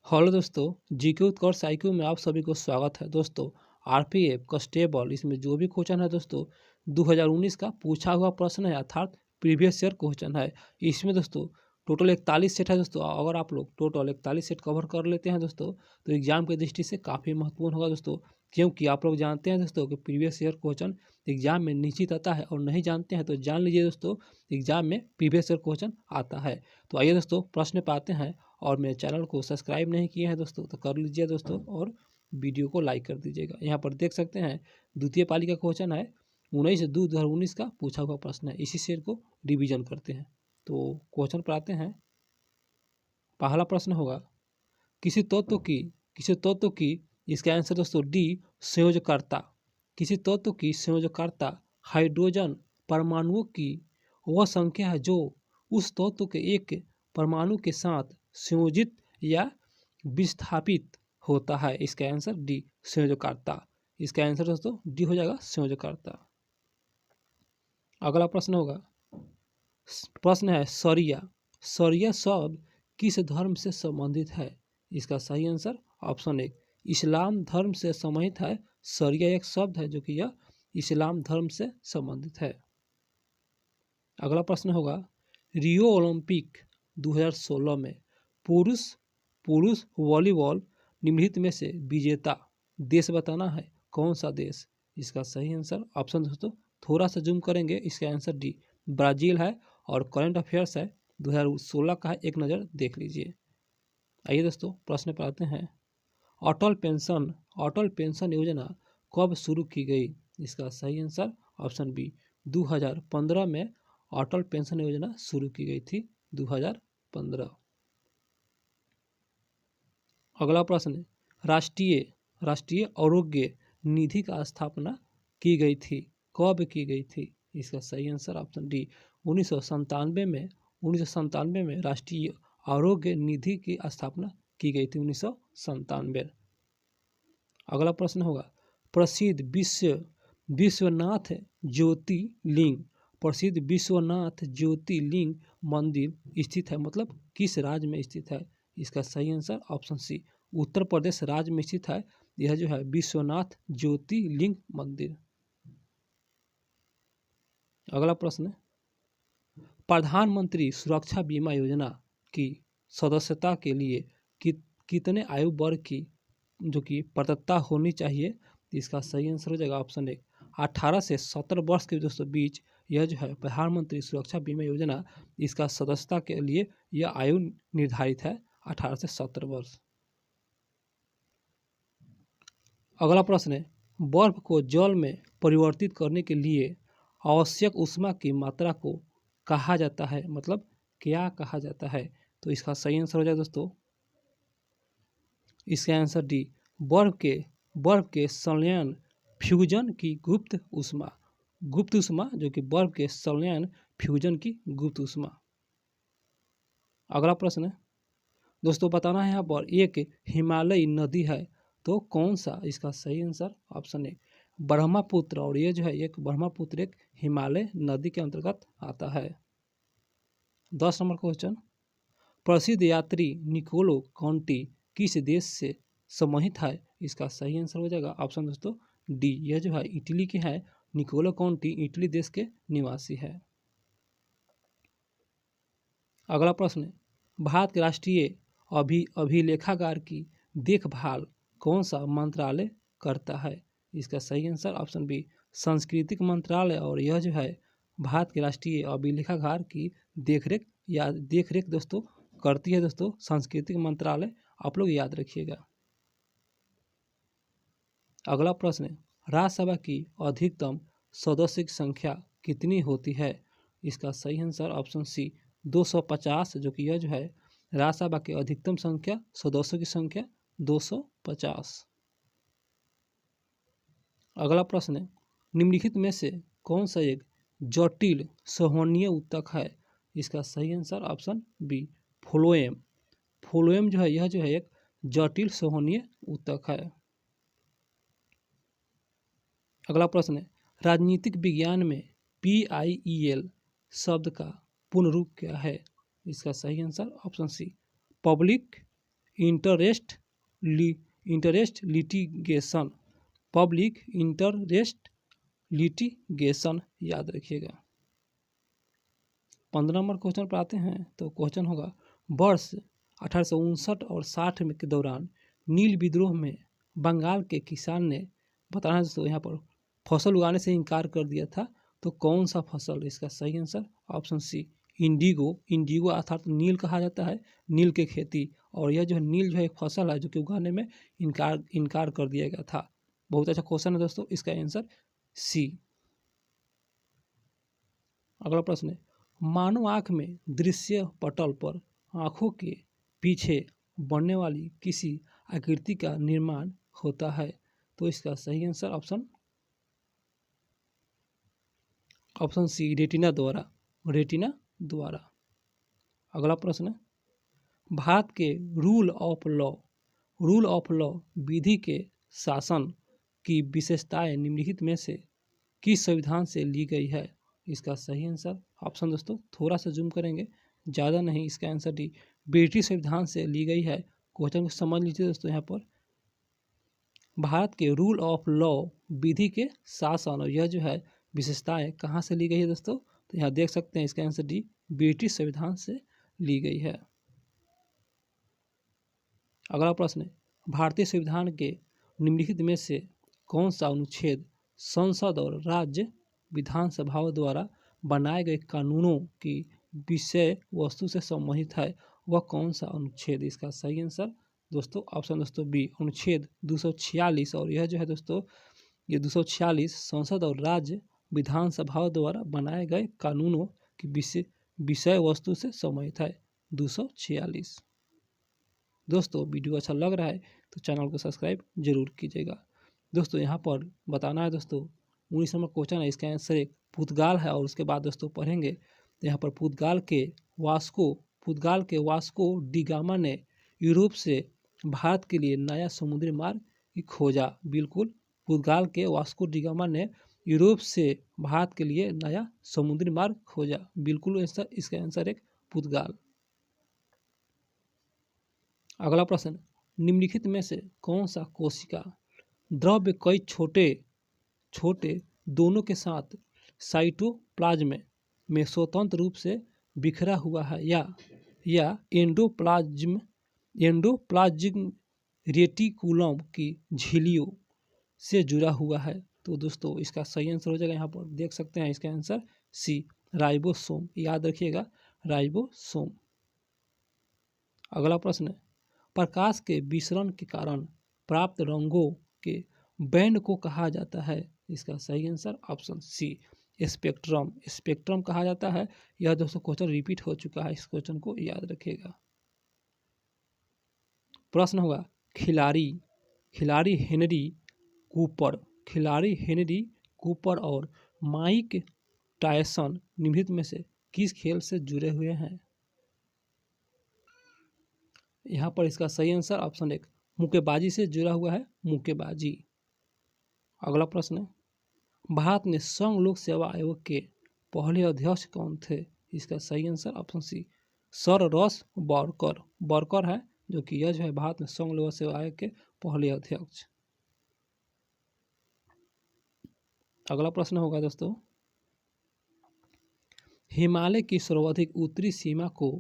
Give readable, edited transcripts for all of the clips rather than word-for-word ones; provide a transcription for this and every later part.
Hello दोस्तों, GK उत्कर्ष IQ में आप सभी को स्वागत है। दोस्तों, आरपीएफ कांस्टेबल इसमें जो भी क्वेश्चन है दोस्तों 2019 का पूछा हुआ प्रश्न है, अर्थात प्रीवियस ईयर क्वेश्चन है। इसमें दोस्तों टोटल 41 सेट है। दोस्तों अगर आप लोग टोटल 41 सेट कवर कर लेते हैं दोस्तों तो एग्जाम की दृष्टि से काफ़ी महत्वपूर्ण होगा दोस्तों, क्योंकि आप लोग जानते हैं दोस्तों कि प्रीवियस ईयर क्वेश्चन एग्जाम में निश्चित आता है, और नहीं जानते हैं तो जान लीजिए दोस्तों एग्जाम में प्रीवियस ईयर क्वेश्चन आता है। तो आइए दोस्तों प्रश्न पे आते हैं, और मेरे चैनल को सब्सक्राइब नहीं किए हैं दोस्तों तो कर लीजिए दोस्तों, और वीडियो को लाइक कर दीजिएगा। यहाँ पर देख सकते हैं द्वितीय पाली का क्वेश्चन है 19/2/2019 का पूछा हुआ प्रश्न है। इसी शेर को रिवीजन करते हैं। तो क्वेश्चन पर आते हैं। पहला प्रश्न होगा किसी तत्व की इसका आंसर दोस्तों डी संयोजकर्ता। किसी तत्व की संयोजकर्ता हाइड्रोजन परमाणुओं की वह संख्या है जो उस तत्व के एक परमाणु के साथ संयोजित या विस्थापित होता है। इसका आंसर डी संयोजकर्ता। इसका आंसर दोस्तों डी हो जाएगा संयोजकर्ता। अगला प्रश्न होगा, प्रश्न है सरिया। सरिया शब्द किस धर्म से संबंधित है? इसका सही आंसर ऑप्शन एक इस्लाम धर्म से संबंधित है। सरिया एक शब्द है जो कि यह इस्लाम धर्म से संबंधित है। अगला प्रश्न होगा, रियो ओलंपिक 2016 में पुरुष पुरुष वॉलीबॉल निम्नलिखित में से विजेता देश बताना है। कौन सा देश? इसका सही आंसर ऑप्शन दोस्तों थोड़ा सा जूम करेंगे, इसका आंसर डी ब्राज़ील है, और करंट अफेयर्स है 2016 का है, एक नज़र देख लीजिए। आइए दोस्तों प्रश्न पर आते हैं। अटल पेंशन योजना कब शुरू की गई? इसका सही आंसर ऑप्शन बी 2015 में अटल पेंशन योजना शुरू की गई थी, 2015। अगला प्रश्न, राष्ट्रीय आरोग्य निधि का स्थापना की गई थी, कब की गई थी? इसका सही आंसर ऑप्शन डी 1997 में राष्ट्रीय आरोग्य निधि की स्थापना की गई थी, 1997। अगला प्रश्न होगा, प्रसिद्ध विश्वनाथ ज्योतिर्लिंग मंदिर स्थित है, मतलब किस राज्य में स्थित है? इसका सही आंसर ऑप्शन सी उत्तर प्रदेश राज्य में स्थित है। यह जो है विश्वनाथ ज्योतिर्लिंग मंदिर। अगला प्रश्न, प्रधानमंत्री सुरक्षा बीमा योजना की सदस्यता के लिए कितने आयु वर्ग की जो कि पात्रता होनी चाहिए? इसका सही आंसर हो जाएगा ऑप्शन एक 18 से 70 वर्ष के दोस्तों बीच यह जो है प्रधानमंत्री सुरक्षा बीमा योजना, इसका सदस्यता के लिए यह आयु निर्धारित है 18 से 70 वर्ष। अगला प्रश्न है, बर्फ को जल में परिवर्तित करने के लिए आवश्यक ऊष्मा की मात्रा को कहा जाता है, मतलब क्या कहा जाता है? तो इसका सही आंसर हो जाएगा दोस्तों इसका आंसर डी बर्फ के संलयन फ्यूजन की गुप्त ऊष्मा जो कि बर्फ के संलयन फ्यूजन की गुप्त ऊष्मा। अगला प्रश्न दोस्तों बताना है यहाँ पर एक हिमालयी नदी है तो कौन सा? इसका सही आंसर ऑप्शन ए ब्रह्मपुत्र, और ये जो है एक ब्रह्मपुत्र एक हिमालय नदी के अंतर्गत आता है। 10 नंबर क्वेश्चन, प्रसिद्ध यात्री निकोलो कॉन्टी किस देश से संबंधित है? इसका सही आंसर हो जाएगा ऑप्शन दोस्तों डी, यह जो है इटली के हैं। निकोलो कॉन्टी इटली देश के निवासी है। अगला प्रश्न, भारत के राष्ट्रीय अभिलेखागार की देखभाल कौन सा मंत्रालय करता है? इसका सही आंसर ऑप्शन बी सांस्कृतिक मंत्रालय, और यह जो है भारत के राष्ट्रीय अभिलेखागार की देखरेख दोस्तों करती है दोस्तों सांस्कृतिक मंत्रालय, आप लोग याद रखिएगा। अगला प्रश्न, राज्यसभा की अधिकतम सदस्य की संख्या कितनी होती है? इसका सही आंसर ऑप्शन सी 250, जो कि यह जो है राज्यसभा की अधिकतम संख्या सदस्यों की संख्या 250। अगला प्रश्न, निम्नलिखित में से कौन सा एक जटिल संवहनीय ऊतक है? इसका सही आंसर ऑप्शन बी फ्लोएम जो है यह जो है एक जटिल संवहनीय ऊतक है। अगला प्रश्न है, राजनीतिक विज्ञान में PIEL शब्द का पूर्ण रूप क्या है? इसका सही answer option C public interest interest litigation, public interest litigation, याद रखिएगा। 15 नंबर क्वेश्चन पर आते हैं। तो क्वेश्चन होगा वर्ष 1859 और 60 में के दौरान नील विद्रोह में बंगाल के किसान ने, बताना है दोस्तों यहाँ पर, फसल उगाने से इनकार कर दिया था। तो कौन सा फसल? इसका सही answer option C, indigo. Indigo अर्थात नील कहा जाता है, नील की खेती। और यह जो है नील जो है एक फसल है जो कि उगाने में इनकार कर दिया गया था। बहुत अच्छा क्वेश्चन है दोस्तों, इसका आंसर सी। अगला प्रश्न है, मानव आँख में दृश्य पटल पर आँखों के पीछे बनने वाली किसी आकृति का निर्माण होता है। तो इसका सही आंसर ऑप्शन सी, रेटिना द्वारा। रेटिना द्वारा। अगला प्रश्न, भारत के रूल ऑफ लॉ विधि के शासन की विशेषताएं निम्नलिखित में से किस संविधान से ली गई है? इसका सही आंसर ऑप्शन दोस्तों थोड़ा सा जूम करेंगे, ज़्यादा नहीं, इसका आंसर डी, ब्रिटिश संविधान से ली गई है। क्वेश्चन को समझ लीजिए दोस्तों। यहाँ पर भारत के रूल ऑफ लॉ विधि के शासन, और यह जो है विशेषताएं कहाँ से ली गई है दोस्तों? तो यहाँ देख सकते हैं, इसका आंसर डी, ब्रिटिश संविधान से ली गई है। अगला प्रश्न है, भारतीय संविधान के निम्नलिखित में से कौन सा अनुच्छेद संसद और राज्य विधानसभाओं द्वारा बनाए गए कानूनों की विषय वस्तु से संबंधित है? वह कौन सा अनुच्छेद? इसका सही आंसर दोस्तों ऑप्शन दोस्तों बी, अनुच्छेद 246। और यह जो है दोस्तों, ये 246 संसद और राज्य विधानसभाओं द्वारा बनाए गए कानूनों की विषय वस्तु से संबंधित है, 246। दोस्तों वीडियो अच्छा लग रहा है तो चैनल को सब्सक्राइब जरूर कीजिएगा। दोस्तों यहाँ पर बताना है दोस्तों, 19 नंबर क्वेश्चन है, इसका आंसर एक पुर्तगाल है। और उसके बाद दोस्तों पढ़ेंगे तो यहाँ पर पुर्तगाल के वास्को डी गामा ने यूरोप से भारत के लिए नया समुद्री मार्ग की खोजा। बिल्कुल, पुर्तगाल के वास्को डी गामा ने यूरोप से भारत के लिए नया समुद्री मार्ग खोजा। बिल्कुल इसका आंसर एक पुर्तगाल। अगला प्रश्न, निम्नलिखित में से कौन सा कोशिका द्रव्य कई छोटे छोटे दोनों के साथ साइटोप्लाज्म में स्वतंत्र रूप से बिखरा हुआ है, या एंडोप्लाज्म रेटिकुलम की झिल्लियों से जुड़ा हुआ है? तो दोस्तों इसका सही आंसर हो जाएगा, यहाँ पर देख सकते हैं, इसका आंसर सी, राइबोसोम। याद रखिएगा, राइबोसोम। अगला प्रश्न है, प्रकाश के विसरण के कारण प्राप्त रंगों के बैंड को कहा जाता है? इसका सही आंसर ऑप्शन सी, स्पेक्ट्रम कहा जाता है। यह दोस्तों क्वेश्चन रिपीट हो चुका है, इस क्वेश्चन को याद रखिएगा। प्रश्न होगा, खिलाड़ी हेनरी कूपर और माइक टायसन निम्नलिखित में से किस खेल से जुड़े हुए हैं? यहाँ पर इसका सही आंसर ऑप्शन एक, मुक्केबाजी से जुड़ा हुआ है, मुक्केबाजी। अगला प्रश्न है, भारत में संघ लोक सेवा आयोग के पहले अध्यक्ष कौन थे? इसका सही answer option C, sir Ross Barker है, जो कि यह जो है भारत में संघ लोक सेवा आयोग के पहले अध्यक्ष। अगला प्रश्न होगा दोस्तों, हिमालय की सर्वाधिक उत्तरी सीमा को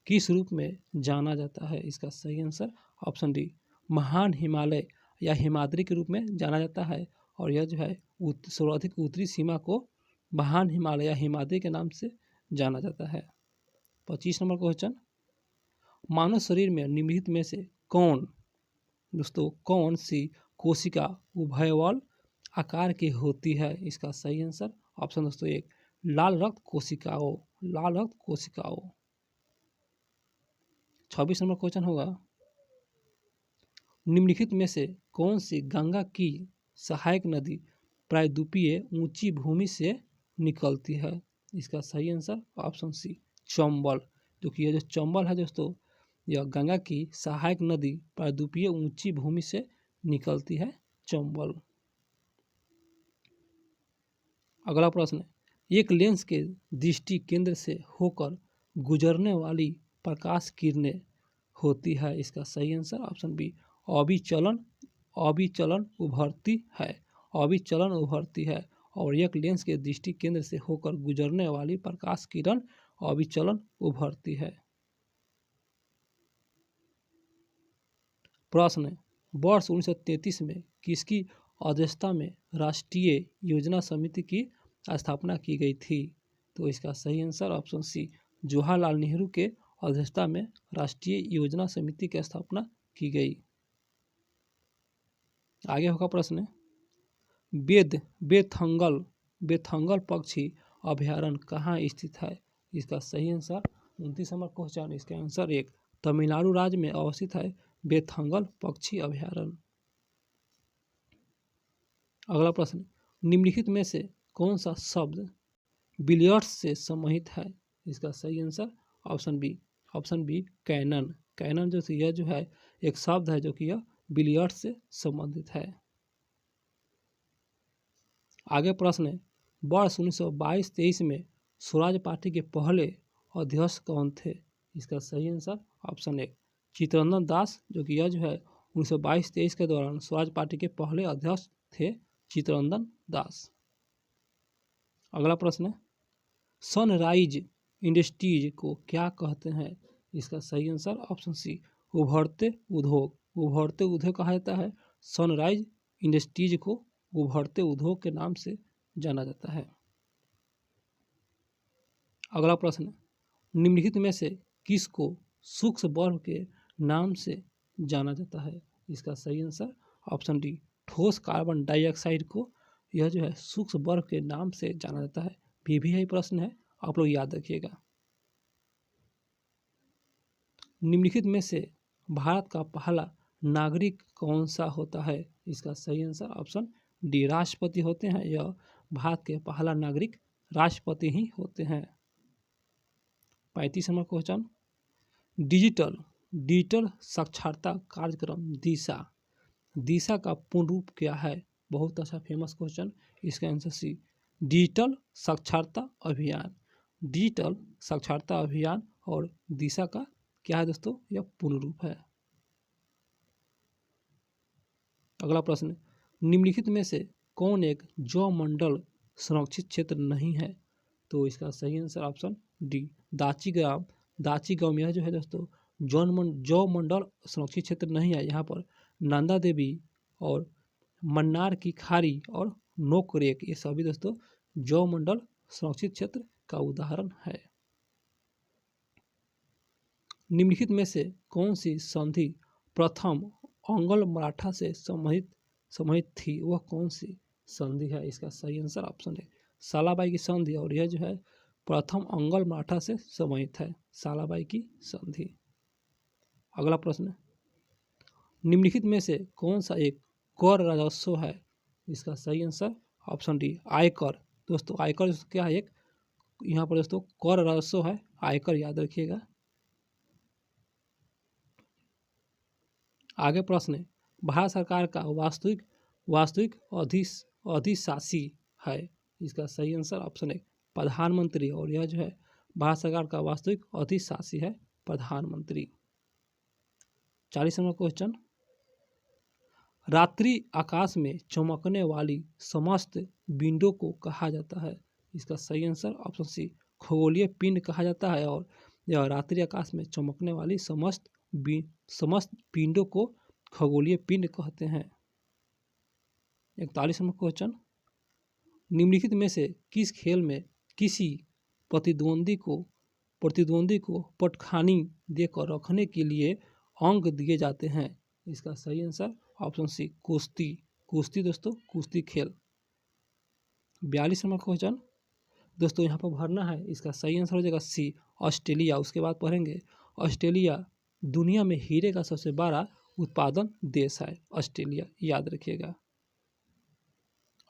किस रूप में जाना जाता है? इसका सही आंसर ऑप्शन डी, महान हिमालय या हिमाद्री के रूप में जाना जाता है। और यह जो है सर्वाधिक उत्तरी सीमा को महान हिमालय या हिमाद्री के नाम से जाना जाता है। 25 नंबर क्वेश्चन, मानव शरीर में निम्नलिखित में से कौन सी कोशिका उभयबल आकार की होती है? इसका सही आंसर ऑप्शन दोस्तों एक, लाल रक्त कोशिकाओं। 26 नंबर क्वेश्चन होगा, निम्नलिखित में से कौन सी गंगा की सहायक नदी प्रायद्वीपीय ऊंची भूमि से निकलती है? इसका सही आंसर ऑप्शन सी, चंबल। जो कि यह जो चंबल है दोस्तों, यह गंगा की सहायक नदी प्रायद्वीपीय ऊंची भूमि से निकलती है, चंबल। अगला प्रश्न, एक लेंस के दृष्टि केंद्र से होकर गुजरने वाली प्रकाश किरणें होती है। इसका सही आंसर ऑप्शन बी अभिचलन अभिचलन उभरती है। अभिचलन उभरती है और एक लेंस के दृष्टि केंद्र से होकर गुजरने वाली प्रकाश किरण अभिचलन उभरती है। प्रश्न, वर्ष 1933 में किसकी अध्यक्षता में राष्ट्रीय योजना समिति की स्थापना की गई थी? तो इसका सही answer option C Jawaharlal Nehru के अध्यक्षता में राष्ट्रीय योजना समिति की स्थापना की गई। आगे होगा प्रश्न, बेथंगल पक्षी अभयारण्य कहाँ स्थित है? इसका सही आंसर 29 नंबर क्वेश्चन, इसका आंसर एक तमिलनाडु राज्य में अवस्थित है बेथंगल पक्षी अभयारण्य। अगला प्रश्न, निम्नलिखित में से कौन सा शब्द बिलियर्ड्स से सम्बन्धित है? इसका सही answer option B canon. Canon यह जो है एक शब्द है जो कि यह बिलियर्ड्स से संबंधित है। आगे प्रश्न है, वर्ष 1922-23 में स्वराज पार्टी के पहले अध्यक्ष कौन थे? इसका सही आंसर ऑप्शन एक चित्तरंजन दास, जो कि यह जो है 1922-23 के दौरान स्वराज पार्टी के पहले अध्यक्ष थे चित्तरंजन दास। अगला प्रश्न है, सनराइज इंडस्ट्रीज को क्या कहते हैं? इसका सही आंसर ऑप्शन सी उभरते उद्योग। उभरते उद्योग कहा जाता है। सनराइज इंडस्ट्रीज को उभरते उद्योग के नाम से जाना जाता है। अगला प्रश्न, निम्नलिखित में से किसको सूक्ष्म बर्फ के नाम से जाना जाता है? इसका सही आंसर ऑप्शन डी ठोस कार्बन डाइऑक्साइड को यह जो है सूक्ष्म बर्फ के नाम से जाना जाता है। भी प्रश्न है, आप लोग याद रखिएगा। निम्नलिखित में से भारत का पहला नागरिक कौन सा होता है? इसका सही आंसर ऑप्शन डी राष्ट्रपति होते हैं। यह भारत के पहला नागरिक राष्ट्रपति ही होते हैं। 35 नंबर क्वेश्चन, डिजिटल साक्षरता कार्यक्रम दिशा का पूर्ण रूप क्या है? बहुत अच्छा फेमस क्वेश्चन, इसका आंसर सी डिजिटल साक्षरता अभियान और दिशा का क्या है दोस्तों? यह पूर्ण रूप है। अगला प्रश्न, निम्नलिखित में से कौन एक जैव मंडल संरक्षित क्षेत्र नहीं है? तो इसका सही आंसर ऑप्शन डी दाची गांव में यह जो है दोस्तों जैव मंडल संरक्षित क्षेत्र नहीं है। यहाँ पर नंदा देवी और मन्नार की खाड़ी और नोकरेक ये सभी दोस्तों जैव मंडल संरक्षित क्षेत्र का उदाहरण है। निम्नलिखित में से कौन सी संधि प्रथम अंगल मराठा से संबंधित थी? वह कौन सी संधि है? इसका सही आंसर ऑप्शन है सालाबाई की संधि और यह जो है प्रथम अंगल मराठा से संबंधित है, सालाबाई की संधि। अगला प्रश्न, निम्नलिखित में से कौन सा एक कर राजस्व है? इसका सही आंसर ऑप्शन डी आयकर। दोस्तों आयकर क्या है? एक यहाँ पर दोस्तों कर राजस्व है, आयकर याद रखिएगा। आगे प्रश्न है, भारत सरकार का वास्तविक अधिशासी है? इसका सही आंसर ऑप्शन है प्रधानमंत्री और यह जो है भारत सरकार का वास्तविक अधिशासी है प्रधानमंत्री। 40 नंबर क्वेश्चन, रात्रि आकाश में चमकने वाली समस्त विंडो को कहा जाता है? इसका सही आंसर ऑप्शन सी खगोलीय पिंड कहा जाता है और यह रात्रि आकाश में चमकने वाली समस्त पिंडों को खगोलीय पिंड कहते हैं। 41 नंबर क्वेश्चन, निम्नलिखित में से किस खेल में किसी प्रतिद्वंदी को पटखानी देकर रखने के लिए अंक दिए जाते हैं? इसका सही आंसर ऑप्शन सी कुश्ती दोस्तों कुश्ती खेल। 42 नंबर क्वेश्चन दोस्तों यहाँ पर भरना है, इसका सही आंसर हो जाएगा सी ऑस्ट्रेलिया। उसके बाद पढ़ेंगे ऑस्ट्रेलिया दुनिया में हीरे का सबसे बड़ा उत्पादन देश है, ऑस्ट्रेलिया याद रखिएगा।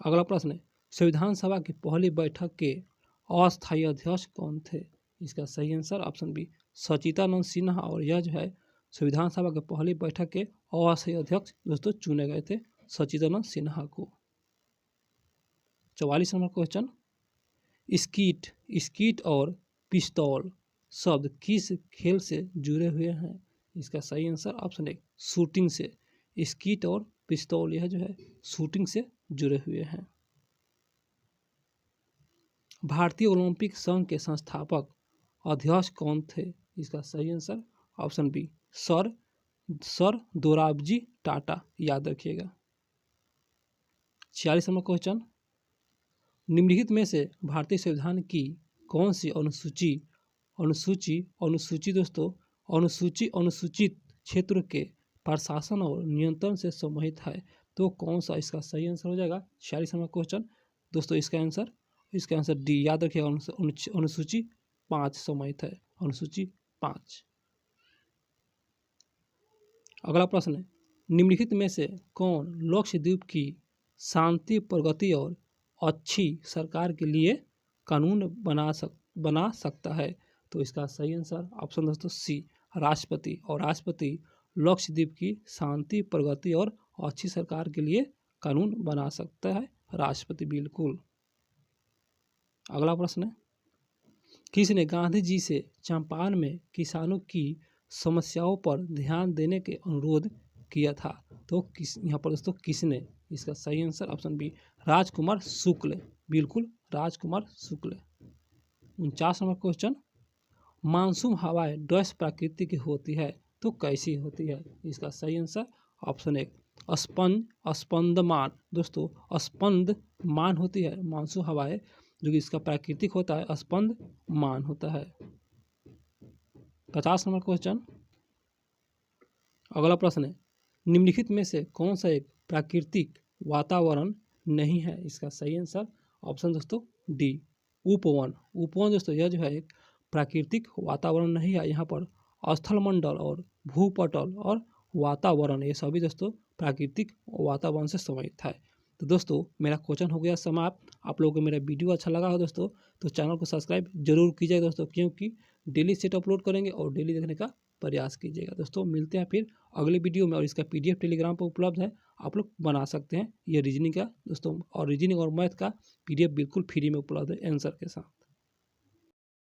अगला प्रश्न है, संविधान सभा की पहली बैठक के अस्थायी अध्यक्ष कौन थे? इसका सही answer option B Sachchidananda Sinha और यह जो है संविधान सभा के पहली बैठक के अस्थायी अध्यक्ष दोस्तों चुने गए थे सचिदानंद सिन्हा को। 44 नंबर क्वेश्चन, स्कीट और पिस्तौल शब्द किस खेल से जुड़े हुए हैं? इसका सही आंसर ऑप्शन 1 शूटिंग से। स्कीट और पिस्तौल यह जो है शूटिंग से जुड़े हुए हैं। भारतीय ओलंपिक संघ के संस्थापक अध्यक्ष कौन थे? इसका सही answer option B sir Dorabji Tata, याद रखिएगा। 46 नंबर क्वेश्चन, निम्नलिखित में से भारतीय संविधान की कौन सी अनुसूचित क्षेत्र के प्रशासन और नियंत्रण से संबंधित है? तो कौन सा इसका सही आंसर हो जाएगा? 46 नंबर क्वेश्चन दोस्तों, इसका आंसर डी, याद रखिएगा। अनुसूची 5 सम्मिलित है, अनुसूची 5। अगला प्रश्न है, निम्नलिखित में से कौन लक्षद्वीप की शांति, प्रगति और अच्छी सरकार के लिए कानून बना सकता है? तो इसका सही आंसर ऑप्शन दोस्तों सी राष्ट्रपति। और राष्ट्रपति लक्षद्वीप की शांति, प्रगति और अच्छी सरकार के लिए कानून बना सकता है, राष्ट्रपति, बिल्कुल। अगला प्रश्न है, किसने गांधी जी से चंपारण में किसानों की समस्याओं पर ध्यान देने के अनुरोध किया था? तो यहाँ पर दोस्तों किसने? इसका सही आंसर ऑप्शन बी राजकुमार शुक्ल, बिल्कुल राजकुमार शुक्ल। 49 नंबर क्वेश्चन, मानसून हवाएं डैश प्रकृति की होती है तो कैसी होती है? इसका सही आंसर ऑप्शन 1 स्पंदमान। दोस्तों स्पंदमान होती है मानसून हवाएं, जो कि इसका प्राकृतिक होता है स्पंदमान होता है। 50 नंबर क्वेश्चन, अगला प्रश्न है, निम्नलिखित में से कौन सा एक प्राकृतिक वातावरण नहीं है? इसका सही आंसर ऑप्शन दोस्तों डी उपवन। दोस्तों यह जो है एक प्राकृतिक वातावरण नहीं है। यहाँ पर स्थलमंडल और भूपटल और वातावरण ये सभी दोस्तों प्राकृतिक वातावरण से संबंधित है। तो दोस्तों मेरा क्वेश्चन हो गया समाप्त। आप लोगों को मेरा वीडियो अच्छा लगा हो दोस्तों तो चैनल को सब्सक्राइब जरूर कीजिएगा दोस्तों, क्योंकि डेली सेट अपलोड करेंगे और डेली देखने का प्रयास कीजिएगा। दोस्तों मिलते हैं फिर अगले वीडियो में, और इसका PDF टेलीग्राम पर उपलब्ध है, आप लोग बना सकते हैं। ये रीजनिंग का दोस्तों, और रीजनिंग और मैथ का PDF बिल्कुल फ्री में उपलब्ध है आंसर के साथ।